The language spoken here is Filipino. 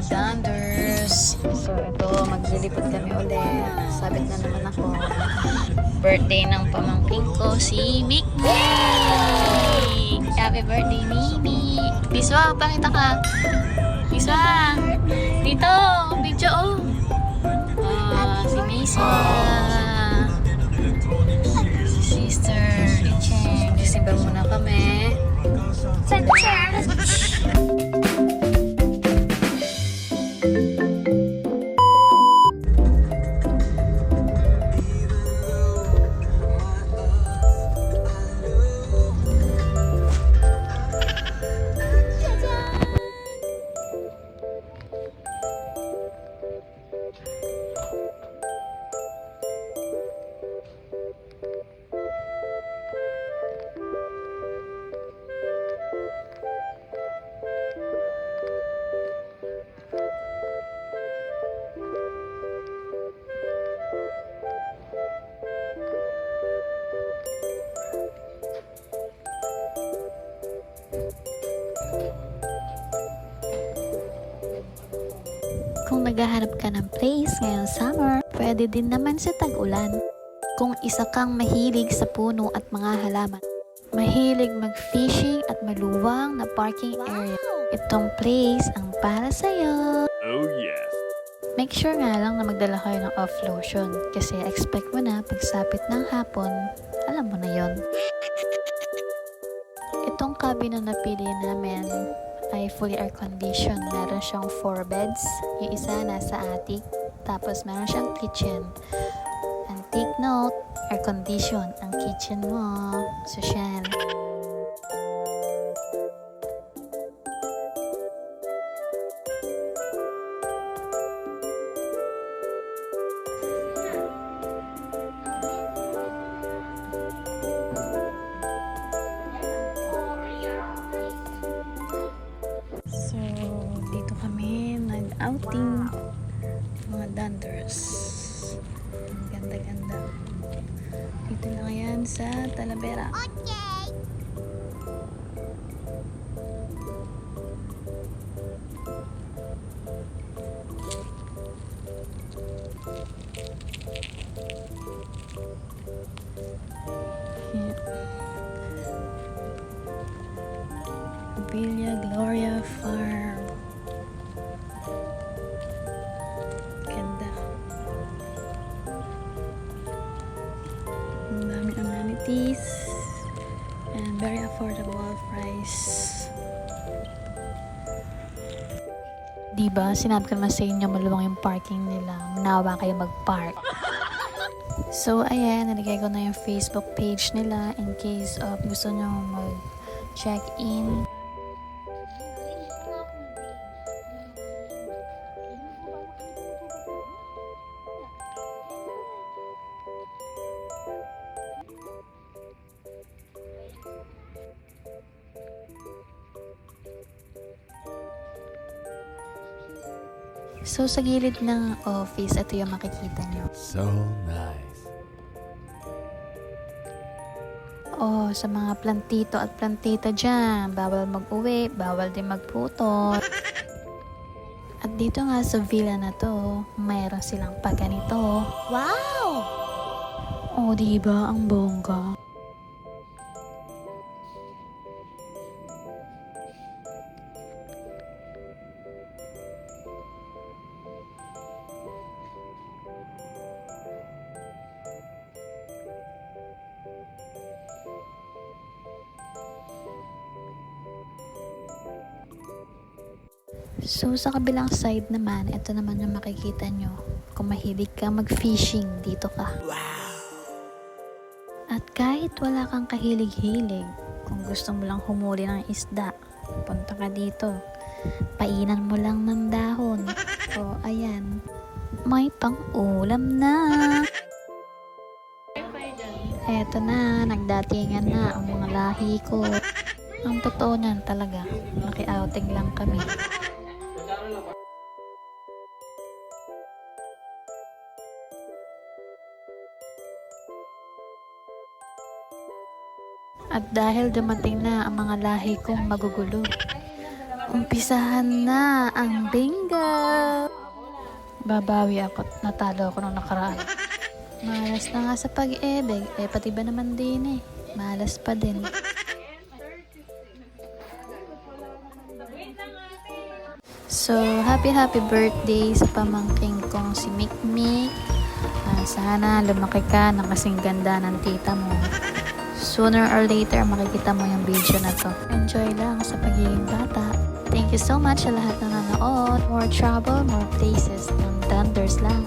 Danders. So ito, maglilipad kami ulit. Sabit na naman ako. Birthday ng pamangking ko, si Mikmi! Happy birthday, Mimi! Biswa, pakita ka. Biswa! Dito! Video, oh! Si Mesa! Si Sister! Icheng! December muna kami. Kung naghahanap ka ng place ngayong summer, pwede din naman sa tag-ulan. Kung isa kang mahilig sa puno at mga halaman, mahilig mag-fishing at maluwang na parking area, itong place ang para sa'yo. Oh yes! Make sure nga lang na magdala kayo ng off lotion kasi expect mo na pagsapit ng hapon, alam mo na yon. Itong cabin na napili namin ay fully air conditioned. Meron siyang 4 beds. Yung isa nasa attic. Tapos meron siyang kitchen. And take note, air conditioned ang kitchen mo. So, siyan. So, dito kami nag-outing mga Danders. Ang ganda-ganda. Dito lang yan sa Talavera. Yeah. Villa Gloria Farm. Ganda. Ang daming amenities and very affordable price. Diba, sinabi ko naman sa inyo maluwang yung parking nila. Manawa kayo mag-park. So, ayan, nalagay ko na yung Facebook page nila in case of gusto nyo mag-check-in. So, sa gilid ng office, ito yung makikita nyo. So nice. Oh, sa mga plantito at plantita dyan, bawal mag-uwi, bawal din magputol. At dito nga sa villa na to, mayroon silang pagganito. Wow! Oh, diba? Ang bongga. So, sa kabilang side naman, ito naman yung makikita nyo. Kung mahilig ka mag-fishing, dito ka. At kahit wala kang kahilig-hilig, kung gusto mo lang humuli ng isda, punta ka dito. Painan mo lang ng dahon. So, ayan. May pang-ulam na. Eto na, nagdatingan na ang mga lahi ko. Ang totoo niyan talaga, naki-outing lang kami. At dahil dumating na ang mga lahi kong magugulo, Umpisahan na ang bingo! Babawi ako. Natalo ako nung nakaraan. Malas na nga sa pag-ibig. Pati ba naman din malas pa din. So, happy birthday sa pamangking kong si Mikmik. Sana lumaki ka na kasing ganda ng tita mo. Sooner or later, makikita mo yung video na to. Enjoy lang sa pagiging bata. Thank you so much sa lahat na nanood. More travel, more places. Yung Thunders lang.